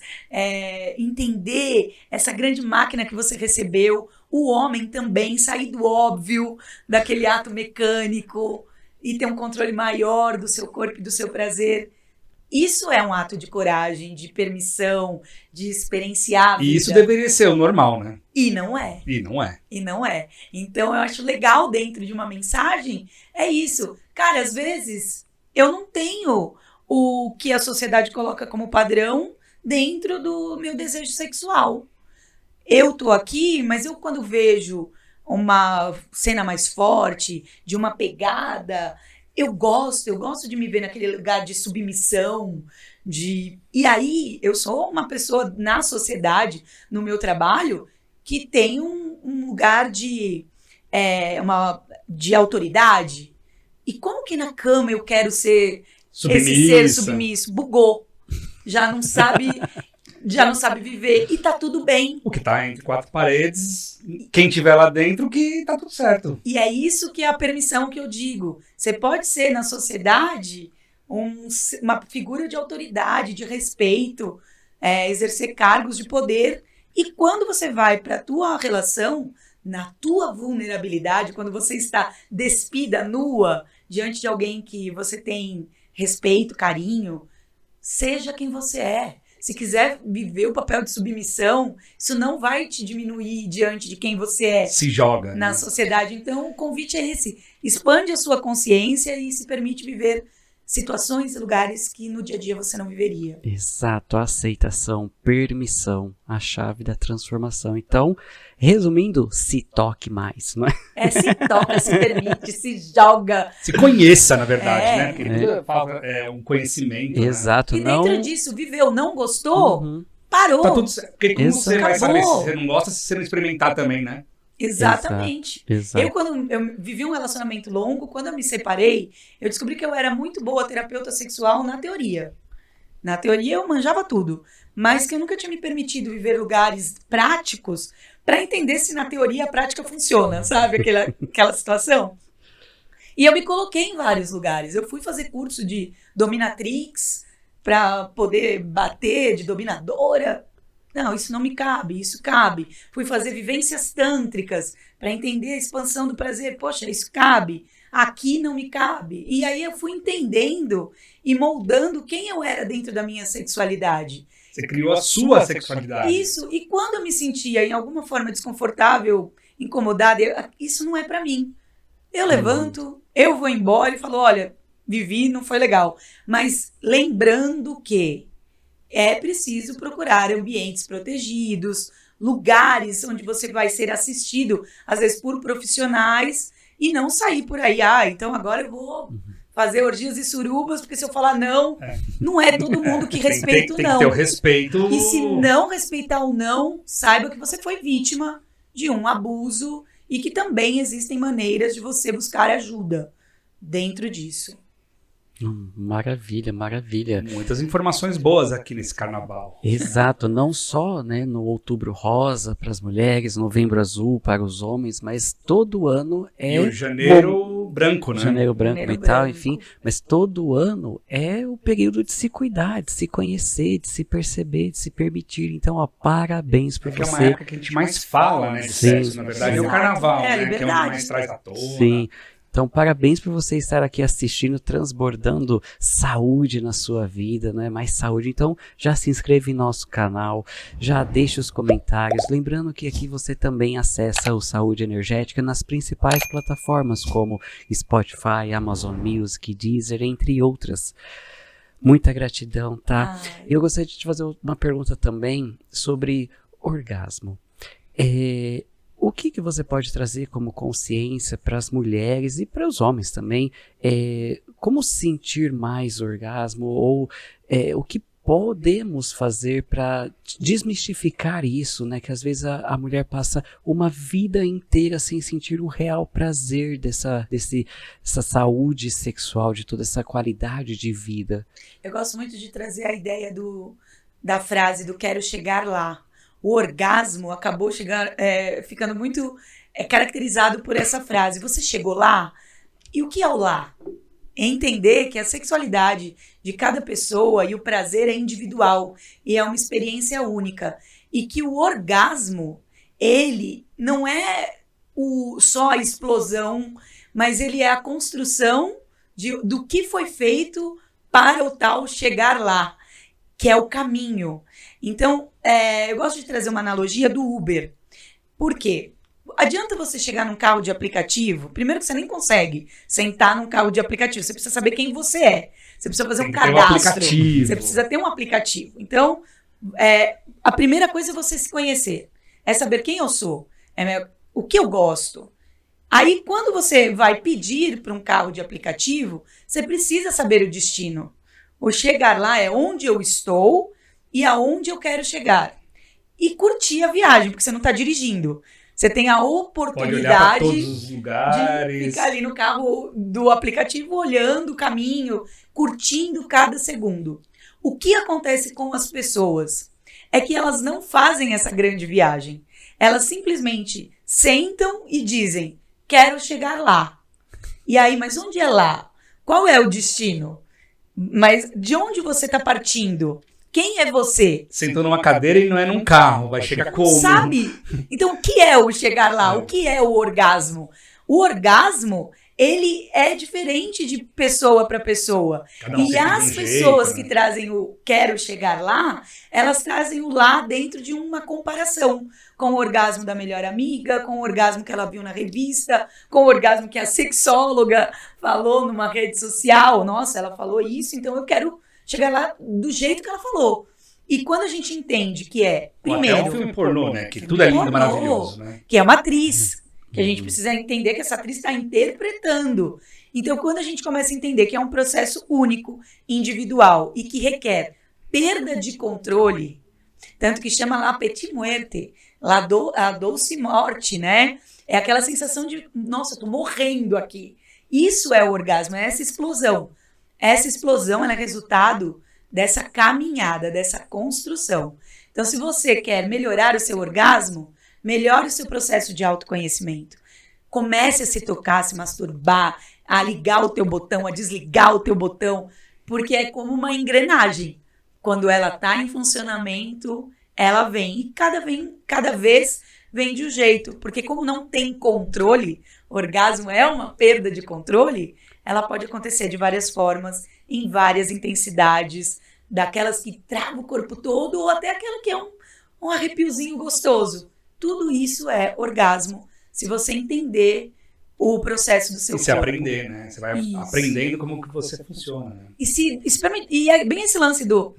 entender essa grande máquina que você recebeu. O homem também sair do óbvio, daquele ato mecânico e ter um controle maior do seu corpo e do seu prazer. Isso é um ato de coragem, de permissão, de experienciar a vida. E isso deveria ser o normal, né? E não é. E não é. E não é. Então, eu acho legal dentro de uma mensagem, é isso. Cara, às vezes, eu não tenho o que a sociedade coloca como padrão dentro do meu desejo sexual. Eu tô aqui, mas eu quando vejo uma cena mais forte, de uma pegada, eu gosto de me ver naquele lugar de submissão, E aí, eu sou uma pessoa na sociedade, no meu trabalho, que tem um lugar de autoridade. E como que na cama eu quero ser esse ser submisso? Bugou. Já não sabe viver. E tá tudo bem. O que tá entre quatro paredes, quem tiver lá dentro, que tá tudo certo. E é isso que é a permissão que eu digo. Você pode ser na sociedade uma figura de autoridade, de respeito, exercer cargos de poder. E quando você vai para a tua relação, na tua vulnerabilidade, quando você está despida, nua, diante de alguém que você tem respeito, carinho, seja quem você é. Se quiser viver o papel de submissão, isso não vai te diminuir diante de quem você é. Se joga. Na sociedade. Então, o convite é esse. Expande a sua consciência e se permite viver situações e lugares que no dia a dia você não viveria. Exato, aceitação, permissão, a chave da transformação. Então, resumindo, se toque mais, não é? Se toca, se permite, se joga. Se conheça, na verdade, É. né? Porque fala um conhecimento. Né? Exato, E não... dentro disso, viveu, não gostou, Uhum. parou. Tá tudo certo. Porque como você vai saber se Acabou. você não gosta, se você não experimentar também, né? Exatamente. Exato. Quando eu vivi um relacionamento longo, quando eu me separei, eu descobri que eu era muito boa terapeuta sexual na teoria. Na teoria eu manjava tudo, mas que eu nunca tinha me permitido viver lugares práticos para entender se na teoria a prática funciona, sabe? Aquela situação. E eu me coloquei em vários lugares. Eu fui fazer curso de dominatrix para poder bater de dominadora. Não, isso não me cabe, isso cabe. Fui fazer vivências tântricas para entender a expansão do prazer. Poxa, isso cabe. Aqui não me cabe. E aí eu fui entendendo e moldando quem eu era dentro da minha sexualidade. Você criou a sua sexualidade. Isso. E quando eu me sentia em alguma forma desconfortável, incomodada, isso não é para mim. Eu levanto, eu vou embora e falo, olha, vivi, não foi legal. Mas lembrando que é preciso procurar ambientes protegidos, lugares onde você vai ser assistido, às vezes por profissionais, e não sair por aí, então agora eu vou fazer orgias e surubas, porque se eu falar não, não é todo mundo que respeita o tem não. que ter o respeito. E se não respeitar o não, saiba que você foi vítima de um abuso e que também existem maneiras de você buscar ajuda dentro disso. Maravilha, maravilha. Muitas informações boas aqui nesse carnaval. Exato, não só, né, no Outubro Rosa para as mulheres, Novembro Azul para os homens, mas todo ano E o janeiro branco, né? Janeiro branco Janeiro e tal, branco. enfim, mas todo ano é o período de se cuidar, de se conhecer, de se perceber, de se permitir. Então, ó, parabéns por Porque é uma você. época que a gente mais fala, né, de Sim. sexo, na verdade, é o Exato. carnaval, É a né? Que é onde liberdade. mais traz à tona. Sim. Então, parabéns por você estar aqui assistindo, transbordando saúde na sua vida, né? Mais saúde. Então, já se inscreve em nosso canal, já deixa os comentários. Lembrando que aqui você também acessa o Saúde Energética nas principais plataformas como Spotify, Amazon Music, Deezer, entre outras. Muita gratidão, tá? Eu gostaria de te fazer uma pergunta também sobre orgasmo. O que você pode trazer como consciência para as mulheres e para os homens também? Como sentir mais orgasmo? Ou o que podemos fazer para desmistificar isso, né? Que às vezes a mulher passa uma vida inteira sem sentir o real prazer dessa saúde sexual, de toda essa qualidade de vida. Eu gosto muito de trazer a ideia da frase do quero chegar lá. O orgasmo acabou ficando muito caracterizado por essa frase. Você chegou lá? E o que é o lá? É entender que a sexualidade de cada pessoa e o prazer é individual e é uma experiência única. E que o orgasmo, ele não é só a explosão, mas ele é a construção do que foi feito para o tal chegar lá, que é o caminho. Então, eu gosto de trazer uma analogia do Uber. Por quê? Adianta você chegar num carro de aplicativo, primeiro que você nem consegue sentar num carro de aplicativo, você precisa saber quem você é. Você precisa fazer um cadastro. Você precisa ter um aplicativo. Então, a primeira coisa é você se conhecer. É saber quem eu sou, o que eu gosto. Aí, quando você vai pedir para um carro de aplicativo, você precisa saber o destino. O chegar lá é onde eu estou e aonde eu quero chegar. E curtir a viagem, porque você não está dirigindo. Você tem a oportunidade todos os lugares. de ficar ali no carro do aplicativo, olhando o caminho, curtindo cada segundo. O que acontece com as pessoas é que elas não fazem essa grande viagem. Elas simplesmente sentam e dizem, quero chegar lá. E aí, mas onde é lá? Qual é o destino? Mas de onde você está partindo? Quem é você? Sentou numa cadeira e não é num carro, vai chegar como? Sabe? Então, o que é o chegar lá? O que é o orgasmo? O orgasmo, ele é diferente de pessoa para pessoa. Cada um E tem as um pessoas jeito, que né? trazem o quero chegar lá, elas trazem o lá dentro de uma comparação com o orgasmo da melhor amiga, com o orgasmo que ela viu na revista, com o orgasmo que a sexóloga falou numa rede social. Nossa, ela falou isso, então eu quero chegar lá do jeito que ela falou. E quando a gente entende que é, Ou até primeiro, um filme pornô, né? Que tudo é lindo e pornô, maravilhoso, né? que é uma atriz, que a gente precisa entender que essa atriz está interpretando. Então, quando a gente começa a entender que é um processo único, individual e que requer perda de controle, tanto que chama lá petit muerte, a doce morte, né? É aquela sensação de, nossa, eu tô morrendo aqui. Isso é o orgasmo, é essa explosão. Essa explosão ela é resultado dessa caminhada, dessa construção. Então, se você quer melhorar o seu orgasmo, melhore o seu processo de autoconhecimento. Comece a se tocar, a se masturbar, a ligar o teu botão, a desligar o teu botão, porque é como uma engrenagem. Quando ela está em funcionamento, ela vem. E cada vez vem de um jeito. Porque como não tem controle, orgasmo é uma perda de controle, ela pode acontecer de várias formas, em várias intensidades, daquelas que travam o corpo todo ou até aquela que é um arrepiozinho gostoso. Tudo isso é orgasmo, se você entender o processo do seu E se corpo. aprender, né? Você vai Isso. aprendendo como que você funciona, né? E é bem esse lance do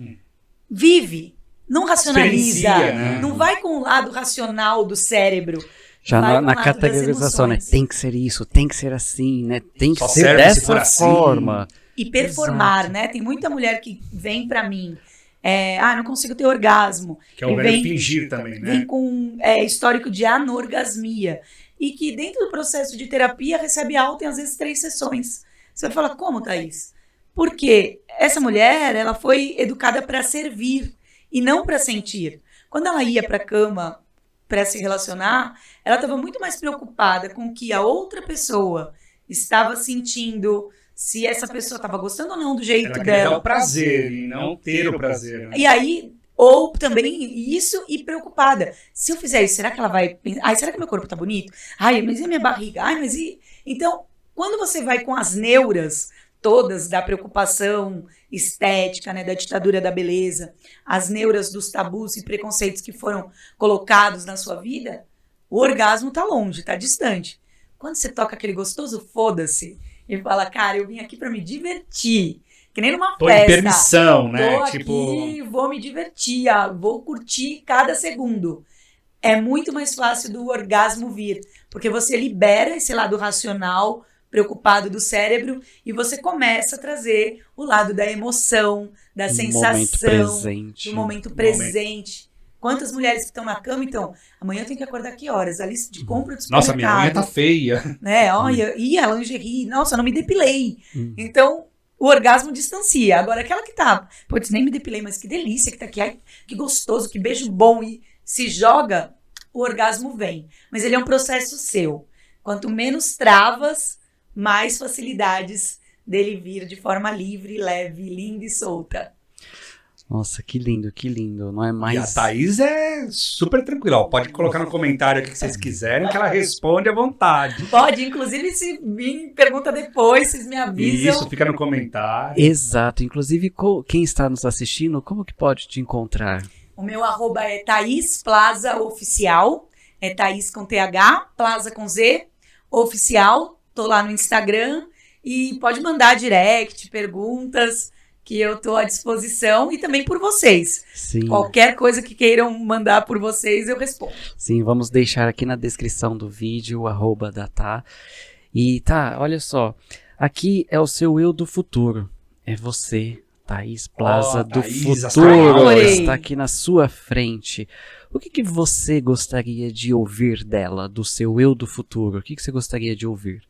vive, não racionaliza, Experiencia, né? não vai com o lado racional do cérebro. Já vai na com o lado das categorização, né? emoções. Tem que ser isso, tem que ser assim, né? Tem que Só ser serve se for dessa assim. forma. E performar, Exato. né? Tem muita mulher que vem pra mim, não consigo ter orgasmo. Que é o E velho vem- fingir também, né? Vem com histórico de anorgasmia. E que dentro do processo de terapia recebe alta em às vezes 3 sessões. Você vai falar, como, Thaís? Porque essa mulher, ela foi educada para servir e não para sentir. Quando ela ia para a cama para se relacionar, ela estava muito mais preocupada com o que a outra pessoa estava sentindo, se essa pessoa estava gostando ou não do jeito Ela quer dar dela. o prazer e não ter o prazer. Né? E aí, ou também isso e preocupada. Se eu fizer isso, será que ela vai pensar? Ai, será que meu corpo tá bonito? Ai, mas e a minha barriga? Ai, mas e... Então, quando você vai com as neuras todas da preocupação estética, né, da ditadura da beleza, as neuras dos tabus e preconceitos que foram colocados na sua vida, o orgasmo tá longe, tá distante. Quando você toca aquele gostoso foda-se e fala, cara, eu vim aqui pra me divertir, que nem numa Tô em festa. permissão, né? Tô Tipo, aqui, vou me divertir, vou curtir cada segundo. É muito mais fácil do orgasmo vir, porque você libera esse lado racional, preocupado do cérebro, e você começa a trazer o lado da emoção, da Momento sensação, presente. do momento presente. Quantas mulheres que estão na cama, então, amanhã eu tenho que acordar que horas? A lista de compra do nossa, minha unha tá supermercado, feia. né? Olha, e a lingerie, nossa, eu não me depilei. Então, o orgasmo distancia. Agora, aquela que tá, putz, nem me depilei, mas que delícia que tá aqui, ai, que gostoso, que beijo bom, e se joga, o orgasmo vem. Mas ele é um processo seu. Quanto menos travas, mais facilidades dele vir de forma livre, leve, linda e solta. Nossa, que lindo. Não é E a mais... Thaís é super tranquila. Ó, pode colocar no comentário o que vocês quiserem, que ela responde à vontade. Pode, inclusive, se vir pergunta depois, vocês me avisam. Isso, fica no comentário. Exato. Inclusive, quem está nos assistindo, como que pode te encontrar? O meu arroba é Thaís Plaza Oficial. É Thaís com TH, Plaza com Z, Oficial. Tô lá no Instagram. E pode mandar direct, perguntas, que eu tô à disposição. E também por vocês. Sim. Qualquer coisa que queiram mandar por vocês, eu respondo. Sim, vamos deixar aqui na descrição do vídeo o arroba da Tá. E tá, olha só. Aqui é o seu eu do futuro. É você, Thaís Plaza do Thaís, futuro. astronauta. Está aqui na sua frente. O que você gostaria de ouvir dela, do seu eu do futuro? O que você gostaria de ouvir?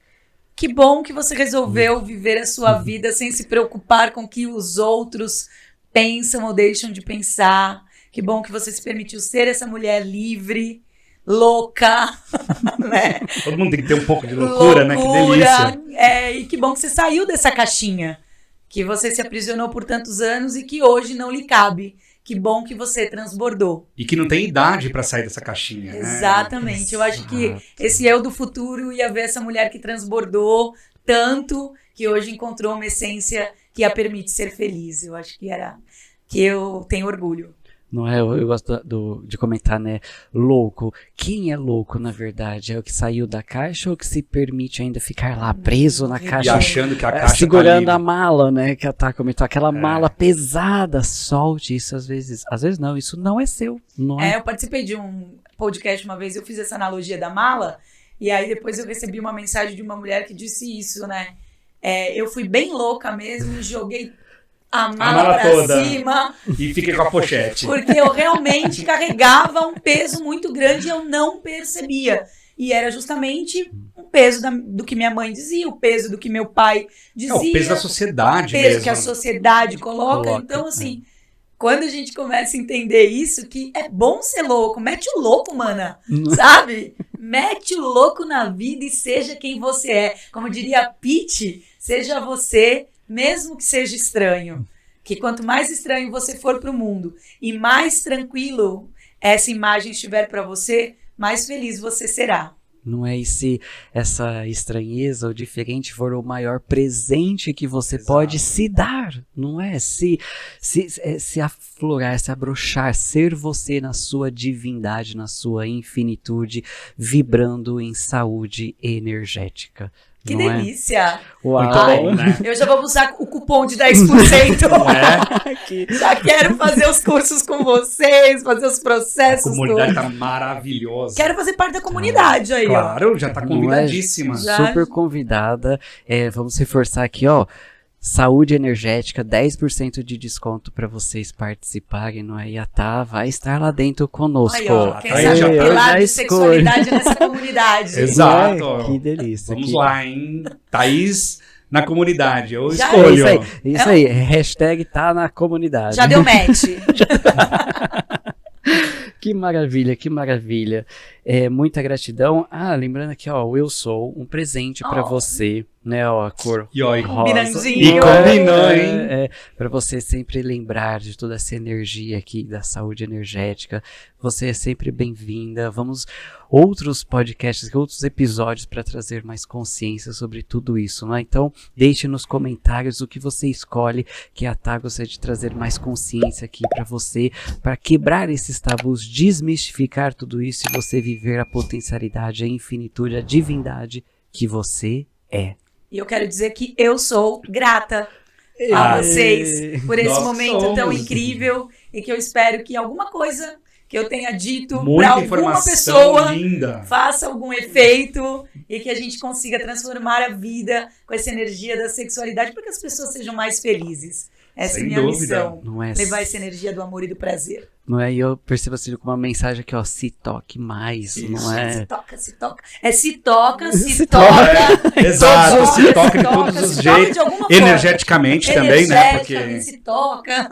Que bom que você resolveu viver a sua vida sem se preocupar com o que os outros pensam ou deixam de pensar. Que bom que você se permitiu ser essa mulher livre, louca, né? Todo mundo tem que ter um pouco de loucura, né? Que delícia. E que bom que você saiu dessa caixinha, que você se aprisionou por tantos anos e que hoje não lhe cabe. Que bom que você transbordou. E que não tem idade pra sair dessa caixinha, né? Exatamente. Eu acho que esse eu do futuro ia ver essa mulher que transbordou, tanto que hoje encontrou uma essência que a permite ser feliz. Eu acho que eu tenho orgulho. Não é? Eu gosto de comentar, né? Louco. Quem é louco, na verdade? É o que saiu da caixa ou que se permite ainda ficar lá preso na E caixa? achando que a caixa segurando tá a livre. mala, né? Que a Tá comentou. Aquela mala pesada. Solte isso às vezes. Às vezes não, isso não é seu. Não é? Eu participei de um podcast uma vez, eu fiz essa analogia da mala, e aí depois eu recebi uma mensagem de uma mulher que disse isso, né? Eu fui bem louca mesmo e joguei a mala pra toda. cima, E fica com a pochete. porque eu realmente carregava um peso muito grande e eu não percebia. E era justamente o peso do que minha mãe dizia, o peso do que meu pai dizia. O peso da sociedade o peso mesmo. que a sociedade coloca. Então, assim, quando a gente começa a entender isso, que é bom ser louco, mete o louco, mana, sabe? Mete o louco na vida e seja quem você é. Como diria a Pitty, seja você, mesmo que seja estranho. Que quanto mais estranho você for para o mundo e mais tranquilo essa imagem estiver para você, mais feliz você será. Não é? E se essa estranheza ou diferente for o maior presente que você pode se dar, não é? Se aflorar, se abrochar, ser você na sua divindade, na sua infinitude, vibrando em saúde energética. Que não delícia! Uau. Muito bom, né? Eu já vou usar o cupom de 10%. Já quero fazer os cursos com vocês, fazer os A processos. comunidade todos. tá maravilhosa. Quero fazer parte da comunidade aí, ó. Claro, já tá convidadíssima. Já. Super convidada. Vamos reforçar aqui, ó. Saúde energética, 10% de desconto para vocês participarem, não é? E a Tá vai estar lá dentro conosco. Aí, ó, quem Aí, sabe já um tá- pilar já de escolho. sexualidade nessa comunidade. Exato. Não é? Que delícia. Vamos que... lá, hein? Thaís na comunidade. Eu Já escolho. Isso aí. Hashtag Tá na comunidade. Já deu match. Que maravilha, que maravilha. Muita gratidão. Lembrando aqui, ó, o Eu Sou, um presente para você, né, ó, a cor E ó, Combinandinho. E combinou, hein? Para você sempre lembrar de toda essa energia aqui da saúde energética. Você é sempre bem-vinda. Vamos outros podcasts, outros episódios para trazer mais consciência sobre tudo isso, né? Então, deixe nos comentários o que você escolhe, que a Tá gostaria de trazer mais consciência aqui para você, para quebrar esses tabus, desmistificar tudo isso e você viver a potencialidade, a infinitude, a divindade que você é. E eu quero dizer que eu sou grata a vocês por esse Nós momento tão somos. incrível e que eu espero que alguma coisa que eu tenha dito para Muita alguma informação pessoa linda. faça algum efeito e que a gente consiga transformar a vida com essa energia da sexualidade para que as pessoas sejam mais felizes. Essa Sem é a minha dúvida. missão. Não é? Levar essa energia do amor e do prazer. Não é? E eu percebo assim com uma mensagem aqui, ó, se toque mais, Isso. não é? Se toca, se toca. Se toca, se Se toca. Exato, se toca de toca, todos os se toca jeitos. de alguma forma. Energeticamente também, né? Porque Energeticamente se toca.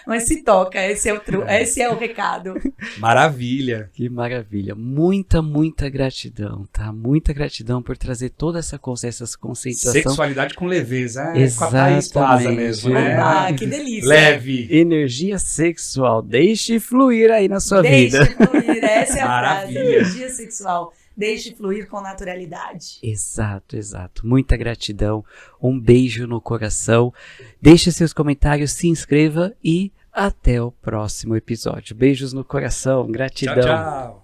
Mas se toca, esse é o recado. maravilha. Que maravilha. Muita, muita gratidão, tá? Muita gratidão por trazer toda essa consciência, essa concentração. Sexualidade com leveza. Com a Thaís Plaza Exatamente. mesmo, né? Ah, que delícia. Leve. Energia sexual. Deixe fluir aí na sua Deixe vida. fluir, essa é a Maravilha. frase. Energia sexual. Deixe fluir com naturalidade. Exato, exato. Muita gratidão. Um beijo no coração. Deixe seus comentários, se inscreva e até o próximo episódio. Beijos no coração. Gratidão. Tchau, tchau.